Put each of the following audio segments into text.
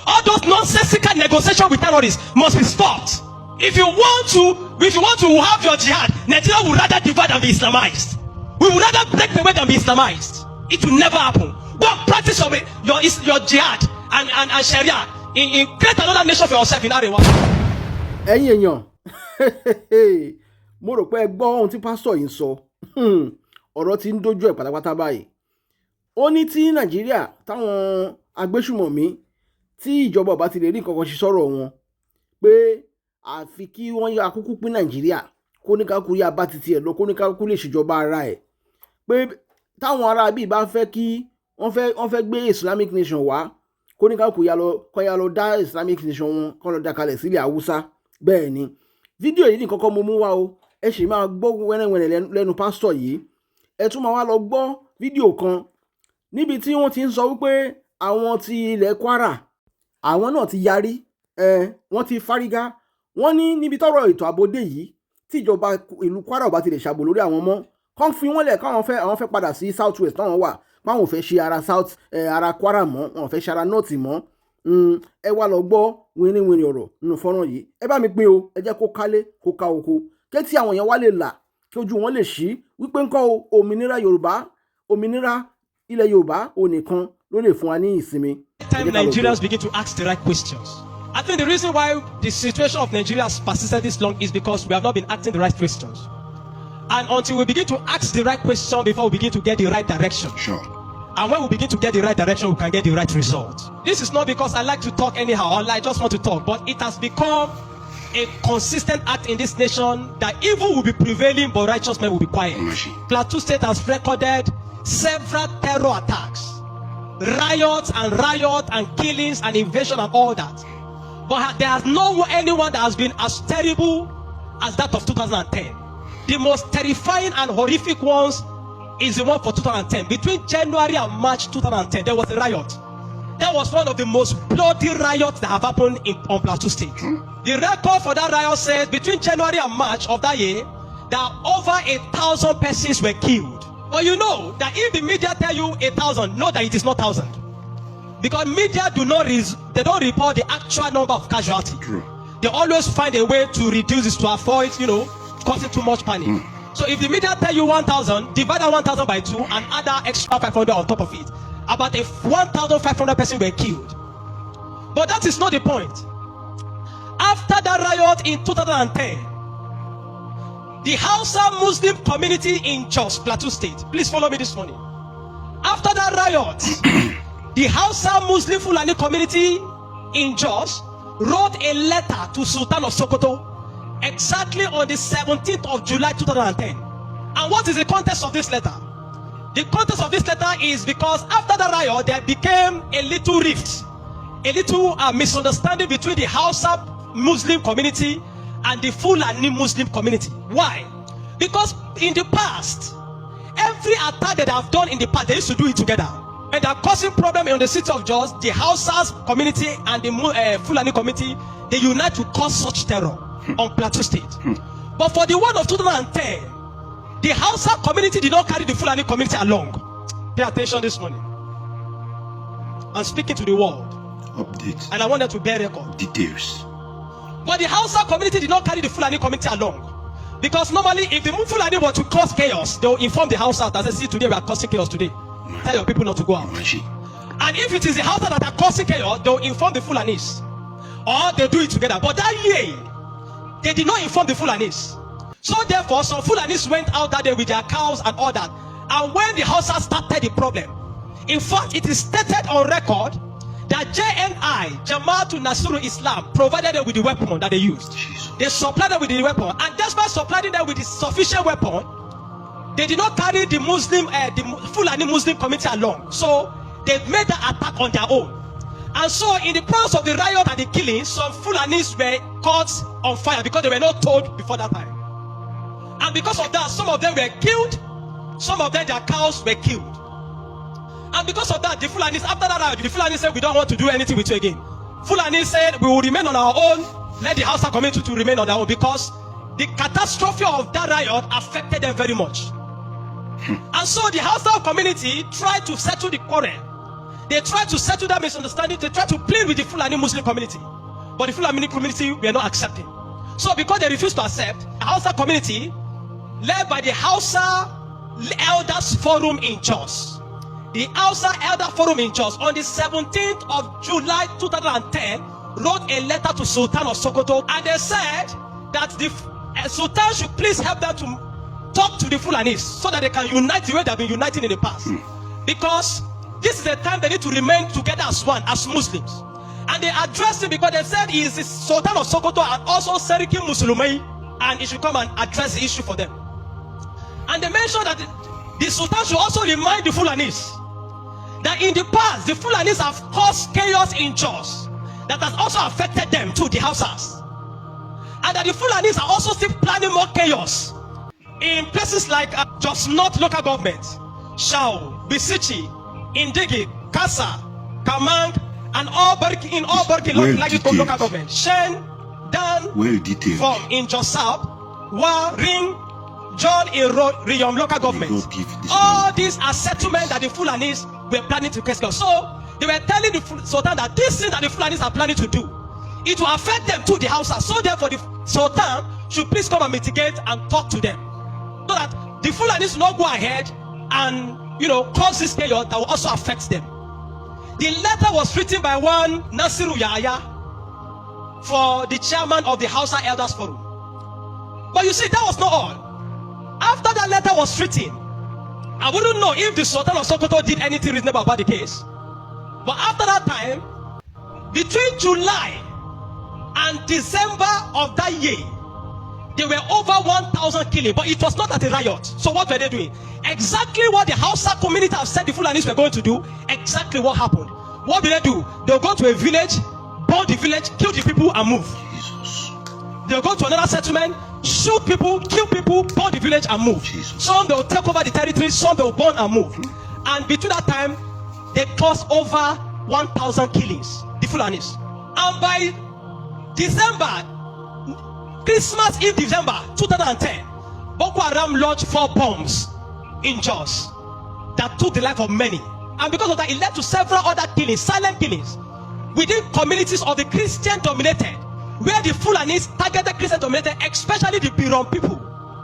All those nonsensical negotiations with terrorists must be stopped. If you want to have your jihad, Nigeria would rather divide than be Islamized. We would rather break the way than be Islamized. It will never happen. Go and practice your jihad and Sharia. Create another nation for yourself in Ariwa. Ẹ̀yin mo rò pé ẹ gbọ́ ohun tí pásítọ̀ yìí ń sọ. Ọ̀rọ̀ tí ń dojú ẹ̀ pátápátá báyìí. Ó ní tí Nàìjíríà táwọn agbésùmọ̀mí tí ìjọba ọba ti lè rí nǹkan kan ṣe sọ̀rọ̀ wọn pé àfi kí wọ́n yá kúkú pín Nàìjíríà kó ní kákú yá bá ti tiẹ̀ lọ kó ní kákú lè ṣèjọba ara ẹ̀ pé táwọn ará bíi bá fẹ́ kí wọ́n fẹ́ gbé Islamic nation wá kó ní kákú yá lọ dá Islamic nation wọn kó lọ dá kalẹ̀ sílẹ̀ Haúsá. Bẹ́ẹ̀ ni fídíò yìí nìkan kan mo mú wá o, ẹ sì máa gbọ́ wẹ́rẹ́wẹ́rẹ́ lẹ́nu pásítọ̀ yìí, ẹ tún máa wá lọ gbọ́ fídíò kan níbi tí wọ́n ti ń sọ wípé àwọn ti ilẹ̀ Kwara àwọn náà ti yarí, wọ́n ti fárígá, wọ́n ní níbi tọ́rọ̀ ètò àbòdé yìí tí ìjọba ìlú Kwara ò bá ti lè ṣàbò lórí àwọn ọmọ kàn fi wọ́n lẹ̀ káwọn fẹ́ padà sí South West táwọn wà páwọn ò fẹ́ ṣe ara Kwara mọ́, wọn ò fẹ́ ṣe ara North mọ́. Ẹ wá lọ gbọ́ wíníwíní ọ̀rọ̀ nínú fọ́nrán yìí, ẹ bá mi pín o, ẹ jẹ́ kó kálé kó ká oko kí àwọn èèyàn wá lè là kí ojú wọn lè ṣí wípé ńkọ́ òmìnira Yorùbá, òmìnira ilẹ̀ Yorùbá onìkan ló lè fún wa ní ìsinmi. Time Nigerians begin to ask the right questions. I think the reason why the situation of Nigeria has persisted this long is because we have not been asking the right questions. And until we begin to ask the right question before we begin to get the right direction. Sure. And when we begin to get the right direction, we can get the right result. This is not because I like to talk anyhow, or I just want to talk, but it has become a consistent act in this nation that evil will be prevailing, but righteous men will be quiet. Plateau State has recorded several terror attacks, riots and killings and invasion and all that. But there has no anyone that has been as terrible as that of 2010. The most terrifying and horrific ones is the one for 2010. Between January and March 2010, there was a riot. That was one of the most bloody riots that have happened on Plateau State. The record for that riot says between January and March of that year, that over 1,000 persons were killed. But you know that if the media tell you 1,000, know that it is not 1,000. Because media they don't report the actual number of casualties. True. They always find a way to reduce it to avoid, causing too much panic. So if the media tell you 1,000, divide that 1,000 by 2 and add that extra 500 on top of it. About 1,500 persons were killed. But that is not the point. After that riot in 2010, the Hausa Muslim community in Jos, Plateau State, please follow me this morning. After that riot, the Hausa Muslim Fulani community in Jos wrote a letter to Sultan of Sokoto exactly on the 17th of July 2010. And what is the context of this letter? The context of this letter is because after the riot, there became a little rift, a little misunderstanding between the Hausa Muslim community and the Fulani Muslim community. Why? Because in the past, every attack that they have done in the past, they used to do it together. And they are causing problem in the city of Jos. The Hausa community and the Fulani community, they unite to cause such terror on Plateau State. But for the one of 2010, the Hausa community did not carry the Fulani community along. Pay attention this morning. I'm speaking to the world. Update. And I want them to bear record. Details. But the Hausa community did not carry the Fulani community along. Because normally, if the Fulani were to cause chaos, they will inform the Hausa that they see today we are causing chaos today. Tell your people not to go out. And if it is the Hausa that are causing chaos, they will inform the Fulanis. Or they do it together. But that year, they did not inform the Fulanis. So therefore, some Fulanis went out that day with their cows and all that. And when the Hausa started the problem, in fact, it is stated on record that JNI, Jamaatul Nasrul Islam, provided them with the weapon that they used. They supplied them with the weapon. And despite supplying them with the sufficient weapon, they did not carry the Fulani Muslim community along. So they made the attack on their own. And so in the process of the riot and the killing, some Fulanis were caught on fire because they were not told before that time. And because of that, some of them were killed, some of them, their cows were killed. And because of that, the Fulanis, after that riot, the Fulanis said, we don't want to do anything with you again. Fulani said, we will remain on our own, let the Hausa community to remain on their own, because the catastrophe of that riot affected them very much. And so the Hausa community tried to settle the quarrel. They tried to settle that misunderstanding. They tried to plead with the Fulani Muslim community. But the Fulani community were not accepting. So because they refused to accept, the Hausa community, led by the Hausa Elders Forum in Jos, the Hausa Elder Forum in Jos, on the 17th of July 2010, wrote a letter to Sultan of Sokoto, and they said that the Sultan should please help them to talk to the Fulanis so that they can unite the way they have been uniting in the past. Because this is the time they need to remain together as one, as Muslims. And they addressed him because they said he is the Sultan of Sokoto and also Seriki Musulumai, and he should come and address the issue for them. And they mentioned that the Sultan should also remind the Fulanis that in the past, the Fulanis have caused chaos in Jos that has also affected them too, the Hausas. And that the Fulanis are also still planning more chaos in places like Jos North local government, Shao, Bisichi, Indigi, Kasa, Kamang, and all Burki local government. Shen, Dan, Form in Jos South, Wa, Ring, John in Riyom local government. All these are settlements that the Fulanis were planning to case. So they were telling the Sultan that this thing that the Fulanis are planning to do, it will affect them to the Hausa. So therefore the Sultan should please come and mitigate and talk to them, so that the Fulanis will not go ahead and cause this chaos that will also affect them. The letter was written by one Nasiru Yahya for the chairman of the Hausa Elders Forum. But you see, that was not all. After that letter was written, I wouldn't know if the Sultan of Sokoto did anything reasonable about the case. But after that time, between July and December of that year, there were over 1,000 killings, but it was not at a riot. So what were they doing? Exactly what the Hausa community have said the Fulanis were going to do, exactly what happened. What did they do? They'll go to a village, burn the village, kill the people and move. Jesus. They'll go to another settlement, shoot people, kill people, burn the village and move. Jesus. Some they'll take over the territory, some they'll burn and move. And between that time, they caused over 1,000 killings, the Fulanis. And by December, Christmas Eve, December 2010, Boko Haram launched 4 bombs in Jos that took the life of many. And because of that, it led to several other killings, silent killings, within communities of the Christian dominated, where the Fulanis targeted Christian dominated, especially the Biron people.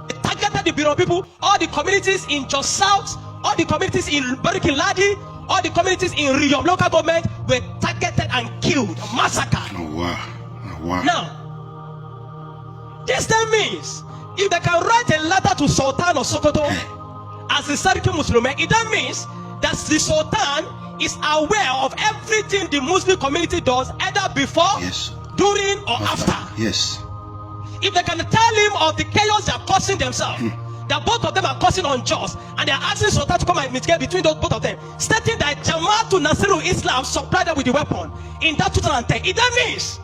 They targeted the Biron people, all the communities in Jos South, all the communities in Barikin Ladi, all the communities in Riyom local government were targeted and killed, massacred. Oh, wow. Oh, wow. Now, this then means if they can write a letter to Sultan of Sokoto as the Seriki Musulumai, it then means that the Sultan is aware of everything the Muslim community does, either before, during, or after. Yes. If they can tell him of the chaos they are causing themselves, that both of them are causing on Jos, and they are asking Sultan to come and mitigate between both of them, stating that Jama'atu Nasiru Islam supplied them with the weapon in that 2010, it then means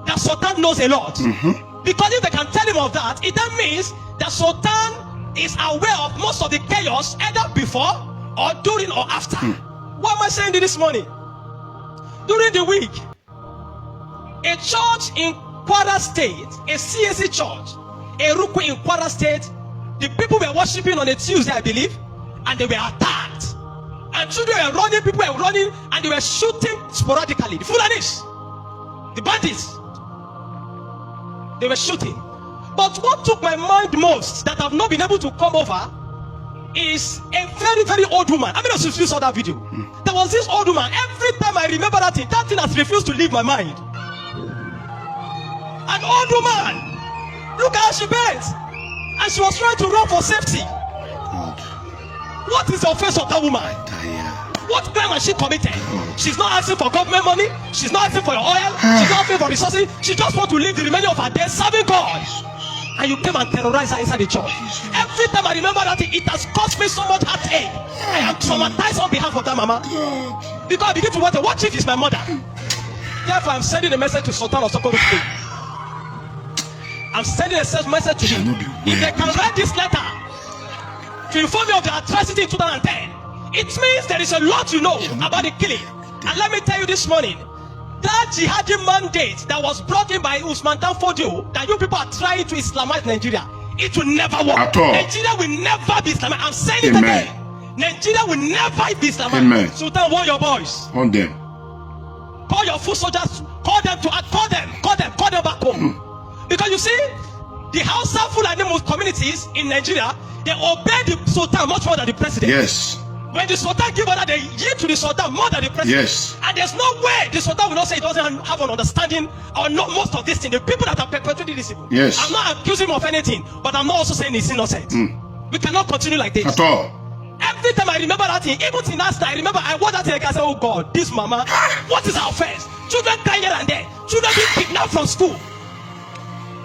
that Sultan knows a lot. Because if they can tell him of that, it then means that Sultan is aware of most of the chaos either before or during or after. What am I saying this morning? During the week, a church in Kwara State, a CSC church, a Ruku in Kwara State, the people were worshiping on a Tuesday, I believe, and they were attacked. And children were running, people were running, and they were shooting sporadically. The Fulanis, the bandits, they were shooting. But what took my mind most that I've not been able to come over is a very, very old woman. I mean, if you saw that video, there was this old woman. Every time I remember that thing has refused to leave my mind. An old woman, look how she bent, and she was trying to run for safety. God. What is the offense of that woman? What crime has she committed? She's not asking for government money. She's not asking for your oil. She's not asking for resources. She just wants to live the remainder of her days serving God. And you came and terrorized her inside the church. Every time I remember that, it has caused me so much heartache. I am traumatized on behalf of that mama. Because I begin to wonder, what if it's my mother? Therefore, I'm sending a message to Sultan of Sokoto today. I'm sending a message to him. If they can write this letter to inform me of the atrocity in 2010, it means there is a lot you know about the killing. And let me tell you this morning, that jihadi mandate that was brought in by Usman Danfodio, that you people are trying to Islamize Nigeria, it will never work. At all. Nigeria will never be Islamized. I'm saying it again. Nigeria will never be Islamized. Amen. Sultan, warn your boys. On them. Call your foot soldiers. Call them to act. Call them back home. Because you see, the Hausa Fulani communities in Nigeria, they obey the Sultan much more than the president. Yes. When the Sultan give order, they yield to the Sultan more than the president. Yes. And there's no way the Sultan will not say he doesn't have an understanding or not most of this thing. The people that are perpetrating this evil. Yes. I'm not accusing him of anything, but I'm not also saying he's innocent. We cannot continue like this. At all. Every time I remember that thing, even till last night, I remember I watched that thing and I said, oh God, this mama, what is our offense? Children crying here and there. Children being kidnapped from school.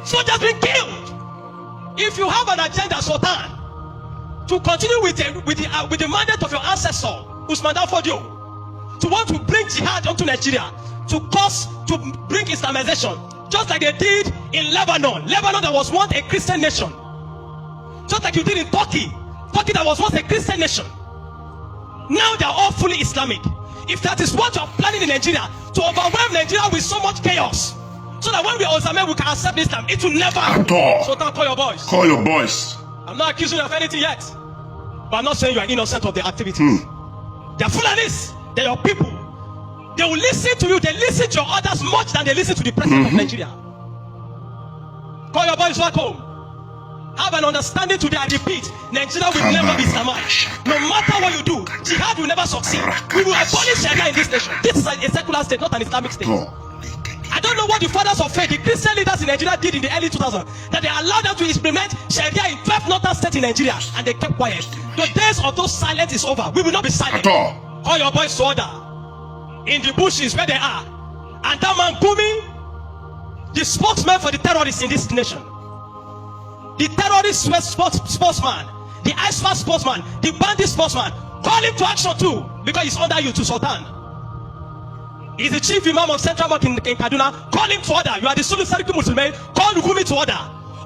Soldiers being killed. If you have an agenda, Sultan, to continue with the mandate of your ancestor, Usman Dan Fodio, to want to bring jihad onto Nigeria, to bring Islamization, just like they did in Lebanon. Lebanon that was once a Christian nation. Just like you did in Turkey. Turkey that was once a Christian nation. Now they are all fully Islamic. If that is what you are planning in Nigeria, to overwhelm Nigeria with so much chaos, so that when we Osame we can accept Islam, it will never At all. So don't call your boys. Call your boys. I'm not accusing you of anything yet, but I'm not saying you are innocent of the activities. They are Fulanis. They are your people. They will listen to you. They listen to your orders much than they listen to the president of Nigeria. Call your boys back home. Have an understanding today. I repeat, Nigeria will never be Islamized. No matter what you do, jihad will never succeed. We will abolish Sharia in this nation. This is a secular state, not an Islamic state. I don't know what the fathers of faith, the Christian leaders in Nigeria did in the early 2000s, that they allowed them to implement Sharia in 12 northern states in Nigeria, and they kept quiet. The days of those silence is over. We will not be silent. At all. Call your boys to order in the bushes where they are. And that man Gumi, the spokesman for the terrorists in this nation, the terrorist sportsman, the ISFA sportsman, the bandit sportsman, call him to action too, because he's under you to Sultan. He's the chief imam of Central Bank in Kaduna. Call him to order. You are the Sulu Sariku Muslim. Call Gumi to order.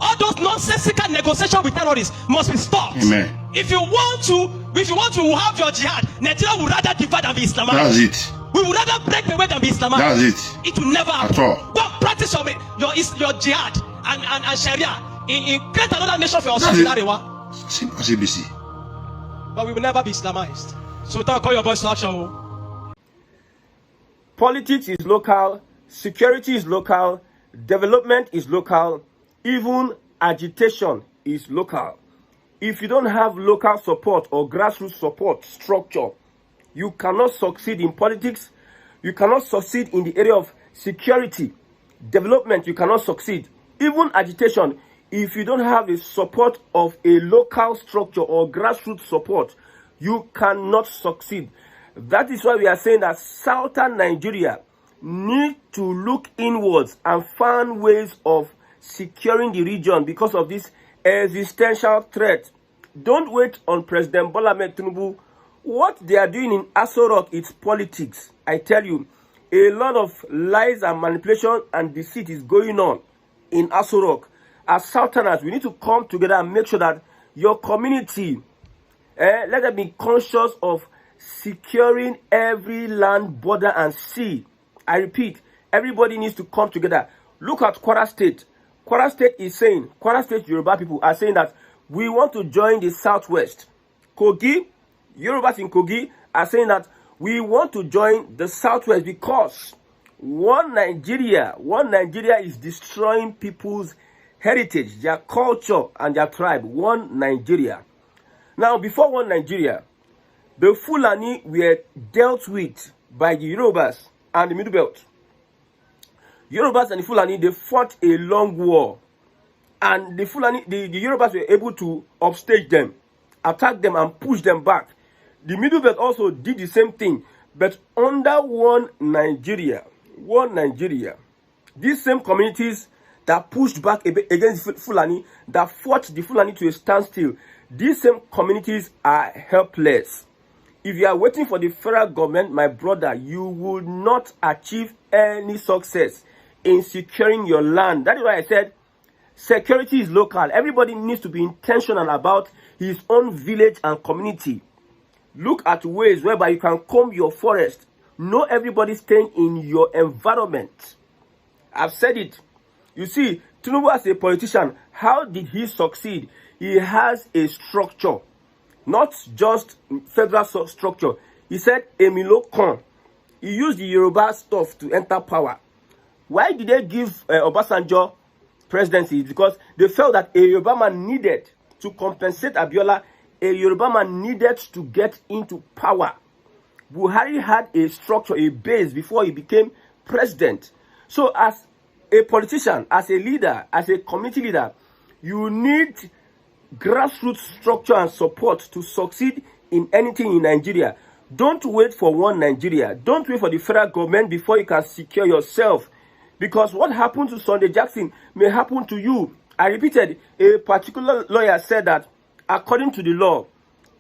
All those nonsensical negotiations with terrorists must be stopped. Amen. If you want to have your jihad, Nigeria would rather divide than be Islamized. That's it. We would rather break the way than be Islamized. That's it. It will never happen. At all. Go practice your jihad and Sharia in create another nation for yourself That's in it. Ariwa. Simple as ABC. But we will never be Islamized. So don't call your voice to action. Politics is local, security is local, development is local, even agitation is local. If you don't have local support or grassroots support structure, you cannot succeed in politics, you cannot succeed in the area of security, development, you cannot succeed. Even agitation, if you don't have the support of a local structure or grassroots support, you cannot succeed. That is why we are saying that southern Nigeria need to look inwards and find ways of securing the region because of this existential threat. Don't wait on President Bola Ahmed Tinubu. What they are doing in Aso Rock, it's politics. I tell you, a lot of lies and manipulation and deceit is going on in Aso Rock. As Southerners, we need to come together and make sure that your community, let them be conscious of securing every land, border, and sea. I repeat, everybody needs to come together. Look at Kwara State. Kwara State is saying, Kwara State Yoruba people are saying that we want to join the Southwest. Kogi, Yorubas in Kogi are saying that we want to join the Southwest because one Nigeria is destroying people's heritage, their culture, and their tribe. One Nigeria. Now, before one Nigeria, the Fulani were dealt with by the Yorubas and the Middle Belt. Yorubas and the Fulani, they fought a long war. And the Fulani, the Yorubas were able to upstage them, attack them, and push them back. The Middle Belt also did the same thing, but under one Nigeria. One Nigeria. These same communities that pushed back against Fulani, that fought the Fulani to a standstill, these same communities are helpless. If you are waiting for the federal government, my brother, you will not achieve any success in securing your land. That is why I said security is local. Everybody needs to be intentional about his own village and community. Look at ways whereby you can comb your forest. Know everybody staying in your environment. I've said it. You see, Tinubu as a politician, how did he succeed? He has a structure. not just federal structure. He said Emilo Kan. He used the Yoruba stuff to enter power. Why did they give Obasanjo presidency? Because they felt that a Yoruba man needed to compensate Abiola. A Yoruba man needed to get into power. Buhari had a structure, a base before he became president. So as a politician, as a leader, as a community leader, you need grassroots structure and support to succeed in anything in Nigeria. Don't wait for one Nigeria. Don't wait for the federal government before you can secure yourself. Because what happened to Sunday Jackson may happen to you. I repeated, a particular lawyer said that according to the law,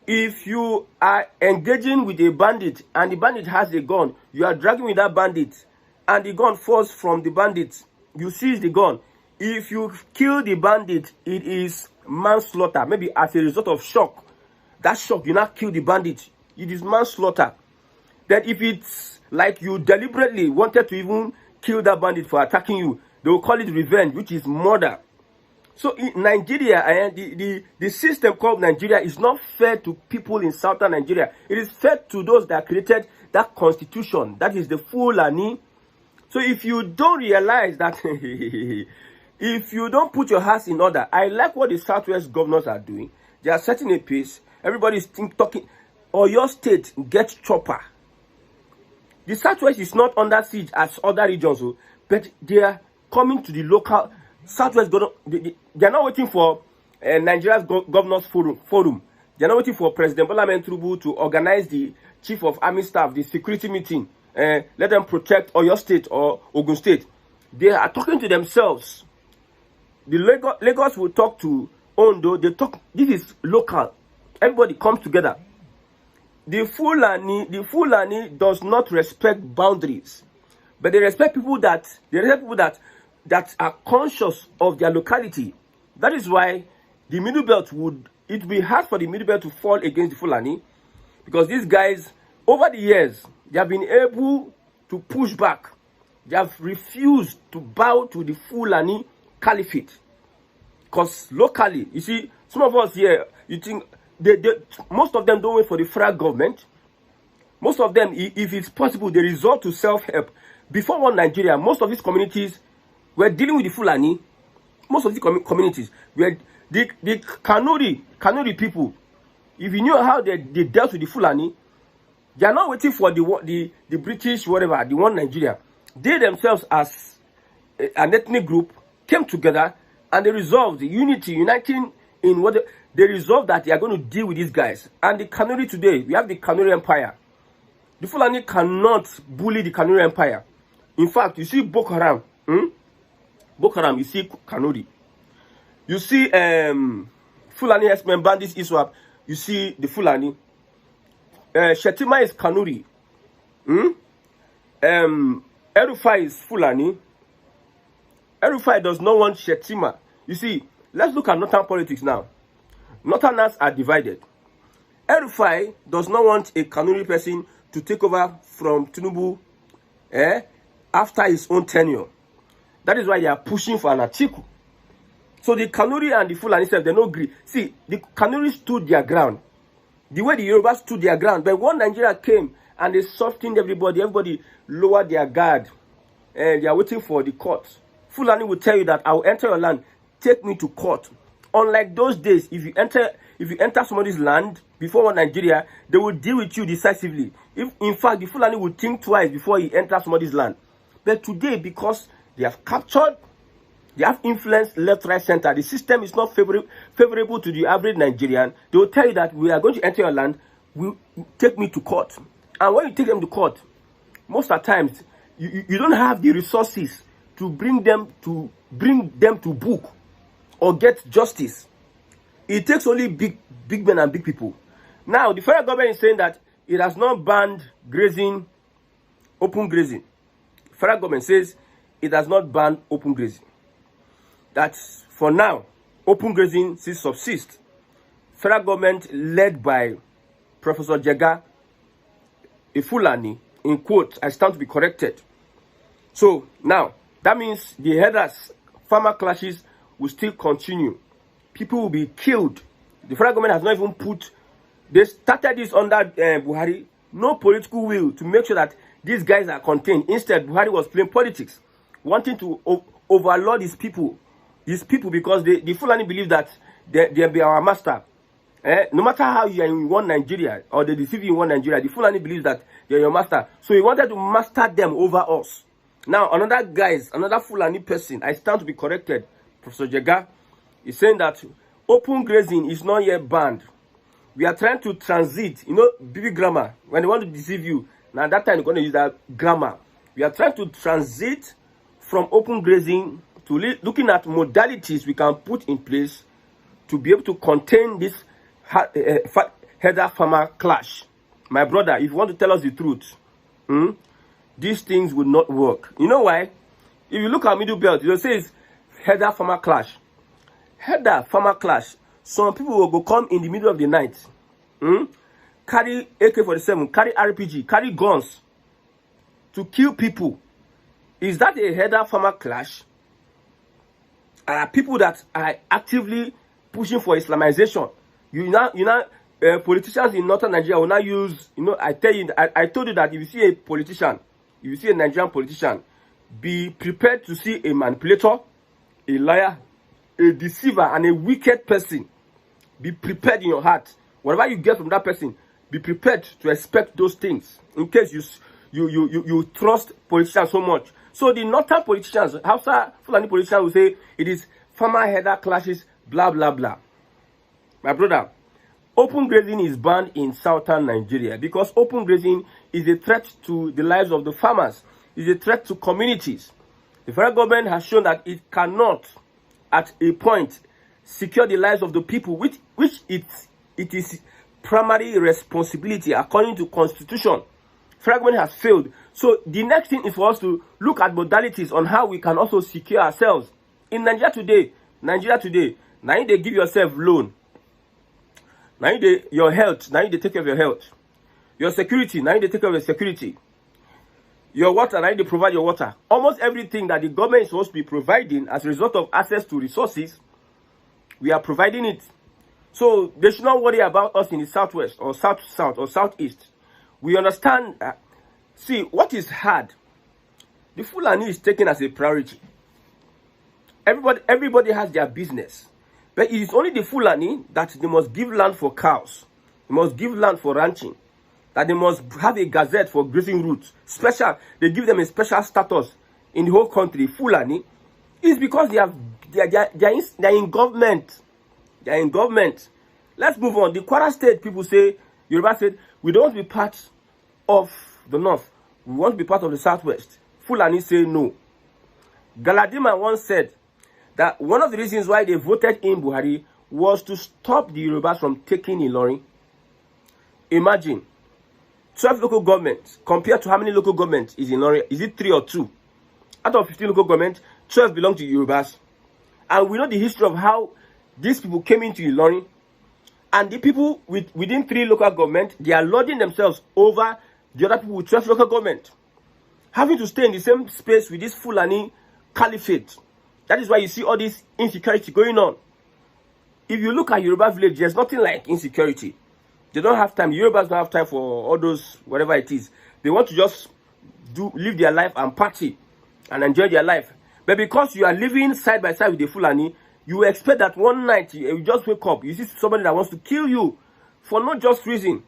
if you are engaging with a bandit and the bandit has a gun, you are dragging with that bandit and the gun falls from the bandit, you seize the gun. If you kill the bandit, it is manslaughter, maybe as a result of shock. That shock, you not kill the bandit. It is manslaughter. Then if it's like you deliberately wanted to even kill that bandit for attacking you, they will call it revenge, which is murder. So in Nigeria, the system called Nigeria is not fair to people in southern Nigeria. It is fair to those that created that constitution. That is the Fulani. So if you don't realize that, if you don't put your house in order, I like what the Southwest governors are doing. They are setting a pace. Everybody is talking. Or your state gets chopper. The Southwest is not under siege as other regions, but they are coming to the local Southwest. They are not waiting for Nigeria's governors forum. They are not waiting for President Bola Ahmed Tinubu to organize the chief of army staff, the security meeting. Let them protect Oyo State or Ogun State. They are talking to themselves. The Lagos will talk to Ondo. They talk. This is local. Everybody comes together. The Fulani does not respect boundaries, but they respect people that are conscious of their locality. That is why the Middle Belt would be hard for the Middle Belt to fall against the Fulani, because these guys over the years they have been able to push back. They have refused to bow to the Fulani caliphate, because locally, you see, some of us here, you think. Most of them don't wait for the federal government. Most of them, if it's possible, they resort to self-help. Before one Nigeria, most of these communities were dealing with the Fulani. Most of the communities were the Kanuri people. If you knew how they dealt with the Fulani, they are not waiting for the British, whatever, the one Nigeria. They themselves, as an ethnic group, came together and they resolved uniting in what they resolved that they are going to deal with these guys. And the Kanuri today, we have the Kanuri Empire. The Fulani cannot bully the Kanuri Empire. In fact, you see Boko Haram. Boko Haram, you see Kanuri. You see Fulani X-Men, bandits, Iswap. You see the Fulani. Shetima is Kanuri. Erufai is Fulani. Erufai does not want Shetima. You see, let's look at northern politics now. Northerners are divided. Erufai does not want a Kanuri person to take over from Tinubu after his own tenure. That is why they are pushing for an Atiku. So the Kanuri and the Fulani self, they don't agree. See, the Kanuri stood their ground. The way the Yorubas stood their ground. But when Nigeria came and they softened everybody lowered their guard. And they are waiting for the court. Fulani will tell you that I will enter your land. Take me to court. Unlike those days, if you enter somebody's land before one Nigeria, they will deal with you decisively. In fact, the Fulani will think twice before he enters somebody's land. But today, because they have captured, they have influence left, right, center, the system is not favorable to the average Nigerian, they will tell you that we are going to enter your land, will take me to court. And when you take them to court, most of the times, you don't have the resources to bring them to book or get justice. It takes only big men and big people. Now, the federal government is saying that it has not banned grazing, open grazing. The federal government says it has not banned open grazing. That for now, open grazing still subsists. Federal government led by Professor Jega, a Fulani, in quote, I stand to be corrected. So now, that means the herders, farmer clashes will still continue. People will be killed. The federal government has not even put They started this under Buhari. No political will to make sure that these guys are contained. Instead, Buhari was playing politics, wanting to overlord his people. Because the Fulani believe that they be our master. No matter how you are in one Nigeria or they deceive you in one Nigeria, the Fulani believes that they are your master. So he wanted to master them over us. Now, another Fulani person, I stand to be corrected, Professor Jega, is saying that open grazing is not yet banned. We are trying to transit, BB grammar. When they want to deceive you, now that time they're going to use that grammar. We are trying to transit from open grazing to looking at modalities we can put in place to be able to contain this header farmer clash. My brother, if you want to tell us the truth, these things will not work. You know why? If you look at middle belt, it says header farmer clash. Header farmer clash. Some people will go come in the middle of the night, carry AK-47, carry RPG, carry guns to kill people. Is that a header farmer clash? Are people that are actively pushing for Islamization? Politicians in northern Nigeria will not use, I told you that if you see a politician, if you see a Nigerian politician, be prepared to see a manipulator, a liar, a deceiver, and a wicked person. Be prepared in your heart. Whatever you get from that person, be prepared to expect those things in case you trust politicians so much. So the northern politicians, Hausa Fulani politicians will say it is farmer header clashes, blah blah blah. My brother, open grazing is banned in southern Nigeria because open grazing is a threat to the lives of the farmers. It's a threat to communities. The federal government has shown that it cannot, at a point, secure the lives of the people, which it is primary responsibility according to Constitution. Federal government has failed. So the next thing is for us to look at modalities on how we can also secure ourselves. In Nigeria today, now they give yourself loan. Now your health, now they take care of your health. Your security, now they take care of your security. Your water, now they provide your water. Almost everything that the government is supposed to be providing as a result of access to resources, we are providing it. So they should not worry about us in the southwest or south or southeast. We understand. See, what is hard, the Fulani is taken as a priority. Everybody has their business. But it is only the Fulani that they must give land for cows. They must give land for ranching. That they must have a gazette for grazing routes. They give them a special status in the whole country. Fulani is because they are in government. They are in government. Let's move on. The Kwara State people say, Yoruba said, we don't want to be part of the north. We want to be part of the southwest. Fulani say no. Galadima once said that one of the reasons why they voted in Buhari was to stop the Yorubas from taking Ilorin. Imagine 12 local governments compared to how many local governments is in Ilorin? Is it 3 or 2? Out of 15 local governments, 12 belong to Yorubas. And we know the history of how these people came into Ilorin. And the people within 3 local governments, they are lording themselves over the other people with 12 local government. Having to stay in the same space with this Fulani caliphate. That is why you see all this insecurity going on. If you look at Yoruba village, there's nothing like insecurity. They don't have time. Yorubas don't have time for all those, whatever it is. They want to just live their life and party and enjoy their life. But because you are living side by side with the Fulani, you expect that one night you just wake up, you see somebody that wants to kill you for no just reason.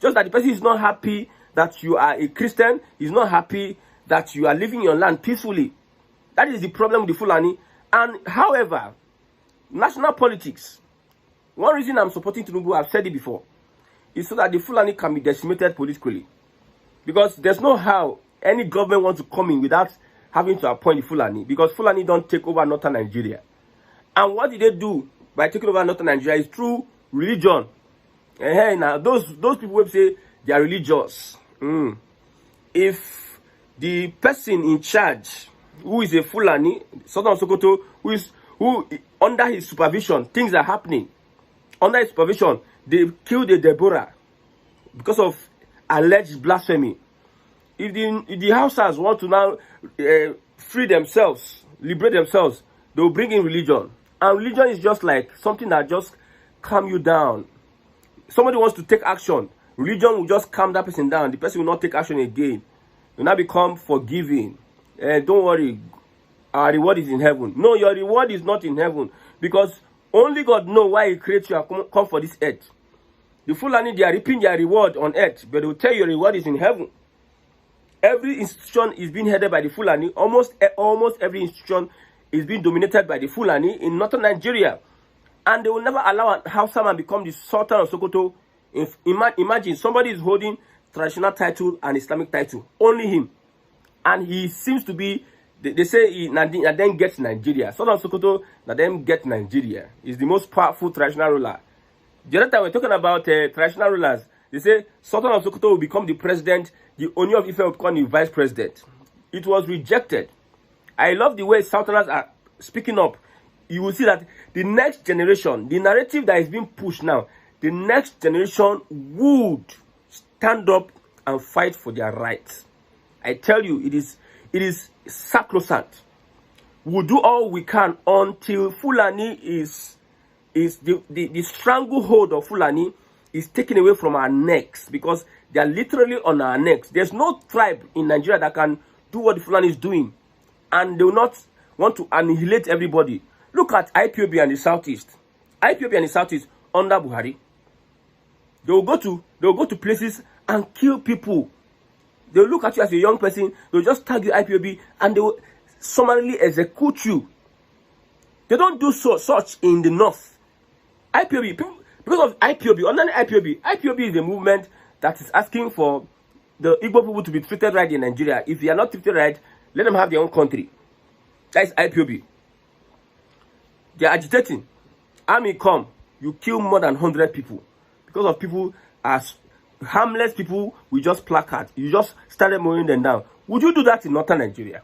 Just that the person is not happy that you are a Christian, is not happy that you are living your land peacefully. That is the problem with the Fulani. And however, national politics, one reason I'm supporting Tinubu, I've said it before, is so that the Fulani can be decimated politically. Because there's no how any government wants to come in without having to appoint the Fulani. Because Fulani don't take over northern Nigeria. And what did they do by taking over northern Nigeria is through religion. Now, those people will say they are religious. If the person in charge, who is a Fulani, Sultan Sokoto, who under his supervision, things are happening. Under his supervision, they killed a Deborah because of alleged blasphemy. If the Hausas want to now free themselves, liberate themselves, they will bring in religion. And religion is just like something that just calm you down. somebody wants to take action, religion will just calm that person down. The person will not take action again. Will now become forgiving. Don't worry, our reward is in heaven. No, your reward is not in heaven, because only God knows why He creates you and come for this earth. The Fulani, they are reaping their reward on earth, but they will tell you your reward is in heaven. Every institution is being headed by the Fulani. Almost every institution is being dominated by the Fulani in northern Nigeria. And they will never allow a Hausa man become the Sultan of Sokoto. Imagine somebody is holding traditional title and Islamic title. Only him. And he seems to be, they say he then gets Nigeria. Sultan of Sokoto, then get Nigeria. He's the most powerful traditional ruler. The other time we're talking about traditional rulers, they say Sultan of Sokoto will become the president, the Oni of Ife will become the vice president. It was rejected. I love the way Southerners are speaking up. You will see that the next generation, the narrative that is being pushed now, the next generation would stand up and fight for their rights. I tell you, it is sacrosanct. We'll do all we can until Fulani is the stranglehold of Fulani is taken away from our necks, because they are literally on our necks. There's no tribe in Nigeria that can do what the Fulani is doing, and they will not want to annihilate everybody. Look at IPOB and the Southeast. IPOB and the Southeast under Buhari. They will go to places and kill people. They will look at you as a young person. They will just tag you IPOB and they will summarily execute you. They don't do such in the North. IPOB, because of IPOB, under IPOB is a movement that is asking for the Igbo people to be treated right in Nigeria. If they are not treated right, let them have their own country. That is IPOB. They are agitating. Army come, you kill more than 100 people. Because of people as harmless people, we just placard. You just started mowing them down. Would you do that in northern Nigeria?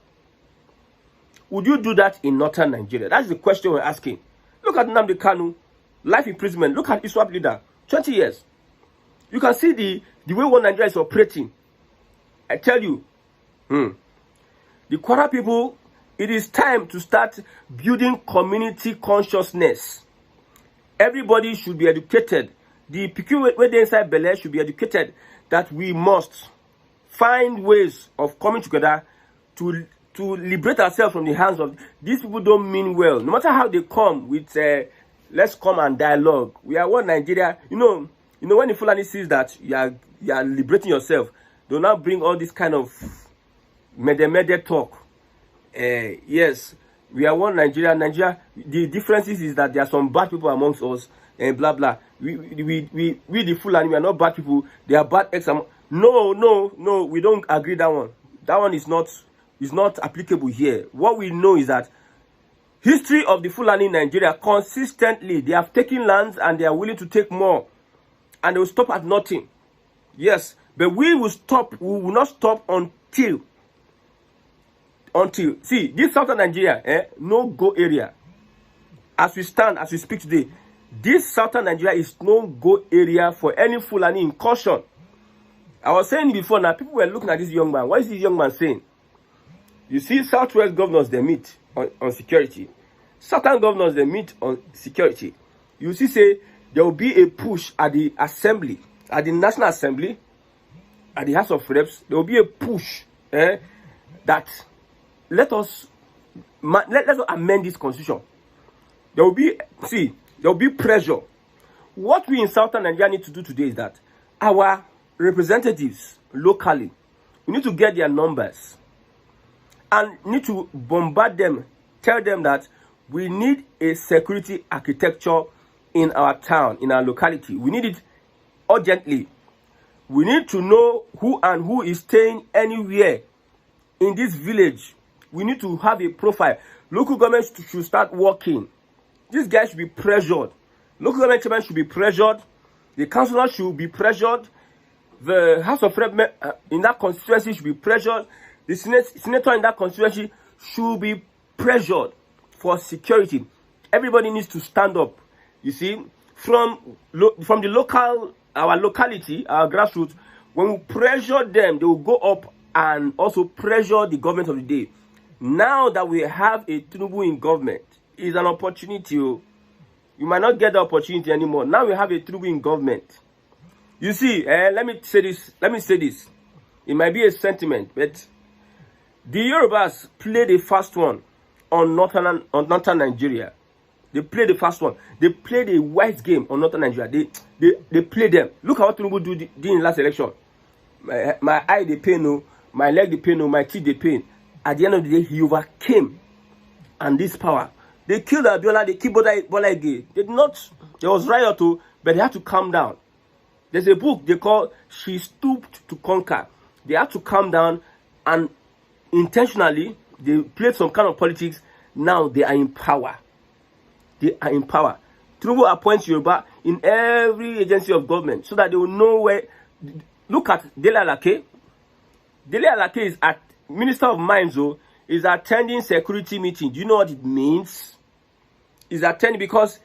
Would you do that in northern Nigeria? That's the question we're asking. Look at Nnamdi Kanu, life imprisonment. Look at ISWAP leader, 20 years. You can see the way one Nigeria is operating. I tell you, the Kwara people, it is time to start building community consciousness. Everybody should be educated. The people where they inside Bele should be educated that we must find ways of coming together to liberate ourselves from the hands of these people. Don't mean well. No matter how they come with let's come and dialogue. We are one Nigeria. You know when the Fulani sees that you are liberating yourself, they'll now bring all this kind of mede talk. Yes, we are one Nigeria. Nigeria. The differences is that there are some bad people amongst us, and blah blah. We the Fulani, we are not bad people. They are bad ex. No. We don't agree that one. That one is not applicable here. What we know is that history of the Fulani in Nigeria, consistently they have taken lands and they are willing to take more, and they will stop at nothing. Yes, but we will stop. We will not stop until see this southern Nigeria, no go area. As we speak today, this southern Nigeria is no go area for any Fulani incursion. I was saying before, now people were looking at this young man. What is this young man saying? You see, Southwest governors, they meet on security. Southern governors, they meet on security. You see, say there will be a push at the assembly, at the National Assembly, at the House of Reps. There will be a push that let us amend this constitution. There will be pressure. What we in Southern Nigeria need to do today is that our representatives locally, we need to get their numbers and need to bombard them, tell them that we need a security architecture in our town, in our locality. We need it urgently. We need to know who is staying anywhere in this village. We need to have a profile. Local government should start working. These guys should be pressured. Local government chairman should be pressured. The councillor should be pressured. The House of Reps in that constituency should be pressured. The senator in that constituency should be pressured for security. Everybody needs to stand up. You see, from the local, our locality, our grassroots, when we pressure them, they will go up and also pressure the government of the day. Now that we have a Tinubu in government, is an opportunity. You might not get the opportunity anymore. Now we have a Tinubu in government. You see, let me say this. It might be a sentiment, but the Yorubas played the first one on northern Nigeria. They played the first one. They played a wise game on northern Nigeria. They played them. Look at what Tinubu did in the last election. My eye they pain, no. My leg they pain, no. My teeth they pain. At the end of the day, he overcame. And this power. They killed Abiola. They killed Bola Ige. They did not. There was riot too, but they had to calm down. There's a book they call "She Stooped to Conquer." They had to calm down, and intentionally they played some kind of politics. Now they are in power. They are in power. Tinubu appoints Yoruba in every agency of government so that they will know where. Look at Dele Alake. Dele Alake is at Minister of Mines, is attending security meeting. Do you know what it means? Is attending because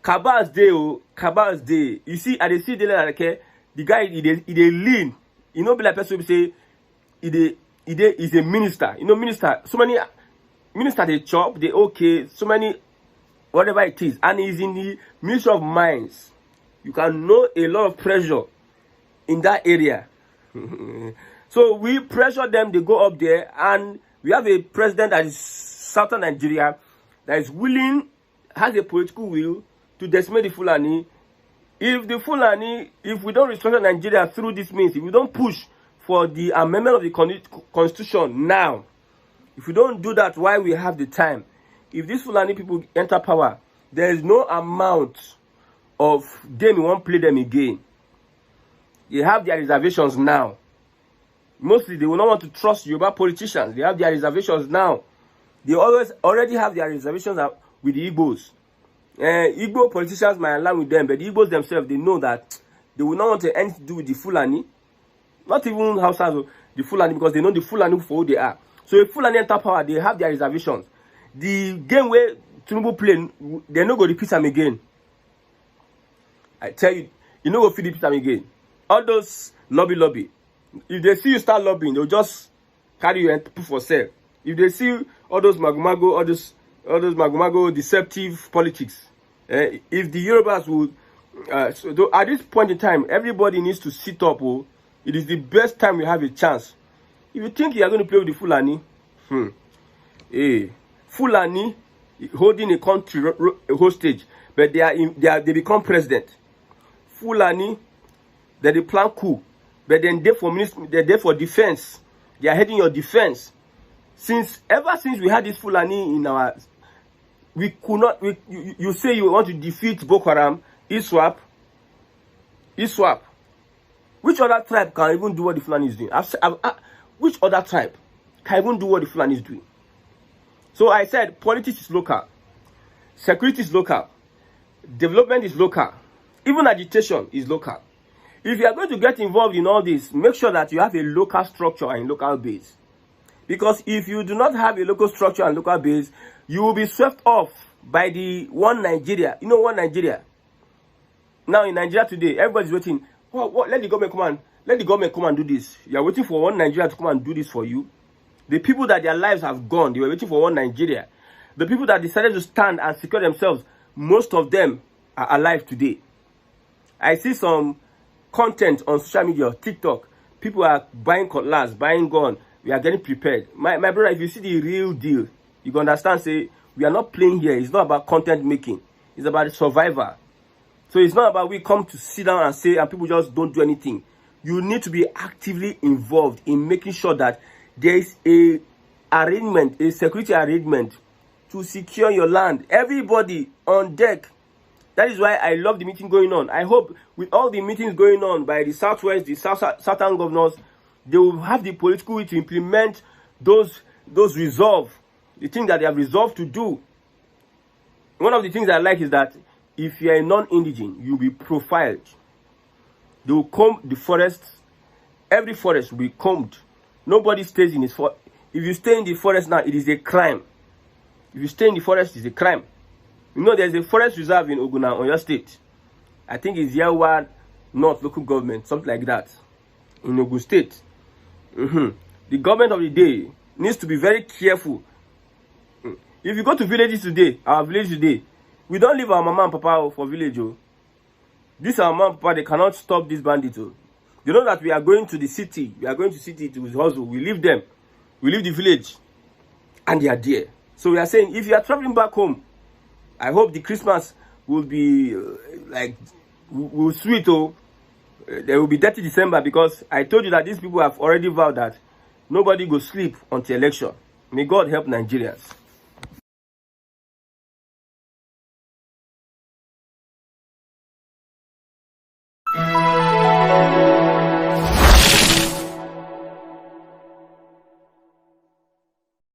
Kabal's day. You see, I see Dele Alake, the guy he lean. You know, be like person will say he is a minister. You know, minister. So many minister they chop, they okay. So many whatever it is, and he's in the Ministry of Mines. You can know a lot of pressure in that area. So we pressure them, they go up there, and we have a president that is southern Nigeria that is willing, has a political will to decimate the Fulani. If we don't restructure Nigeria through this means, if we don't push for the amendment of the constitution now, if we don't do that while we have the time, if these Fulani people enter power, there is no amount of them who won't play them again. They have their reservations now. Mostly, they will not want to trust Yoruba politicians. They have their reservations now. They already have their reservations with the Igbos. Igbo politicians might align with them, but the Igbos themselves, they know that they will not want anything to do with the Fulani. Not even households, the Fulani, because they know the Fulani for who they are. So if Fulani enter power, they have their reservations. The game where Tinubu play, they're not going to repeat them again. I tell you, you know what repeat them again. All those lobby. If they see you start lobbying, they'll just carry you and put for sale. If they see all those magumago, deceptive politics, if the Yorubas would, at this point in time, everybody needs to sit up. It is the best time we have a chance. If you think you are going to play with the Fulani, Fulani holding a country hostage, but they become president. Fulani, they plan coup. But then they're there for defense. They are heading your defense. Ever since we had this Fulani in our, we could not. You say you want to defeat Boko Haram, ISWAP. Which other tribe can even do what the Fulani is doing? Which other tribe can even do what the Fulani is doing? So I said, politics is local, security is local, development is local, even agitation is local. If you are going to get involved in all this, make sure that you have a local structure and local base. Because if you do not have a local structure and local base, you will be swept off by the one Nigeria. You know, one Nigeria. Now in Nigeria today, everybody's waiting. Let the government come and let the government come and do this. You are waiting for one Nigeria to come and do this for you. The people that their lives have gone, they were waiting for one Nigeria. The people that decided to stand and secure themselves, most of them are alive today. I see some content on social media, TikTok. People are buying cutlass, buying gun. We are getting prepared. My brother, if you see the real deal, you can understand, say, we are not playing here. It's not about content making. It's about survival. So it's not about we come to sit down and say, and people just don't do anything. You need to be actively involved in making sure that there is a security arrangement to secure your land. Everybody on deck. That is why I love the meeting going on. I hope with all the meetings going on by the Southwest, the Southern governors, they will have the political will to implement those resolve, the things that they have resolved to do. One of the things I like is that if you are a non-indigene, you'll be profiled. They will comb the forests. Every forest will be combed. Nobody stays in his forest. If you stay in the forest now, it is a crime. If you stay in the forest, it's a crime. You know, there's a forest reserve in Oguna, on your state. I think it's Yawa North local government, something like that, in Ogun State. The government of the day needs to be very careful. If you go to villages today, our village today, we don't leave our mama and papa for village. This our man, Papa, they cannot stop this bandit. Oh. They know that we are going to the city. We are going to city to hustle. We leave them. We leave the village. And they are there. So we are saying, if you are traveling back home, I hope the Christmas will be will sweet. Oh, there will be 30 December, because I told you that these people have already vowed that nobody go sleep until election. May God help Nigerians.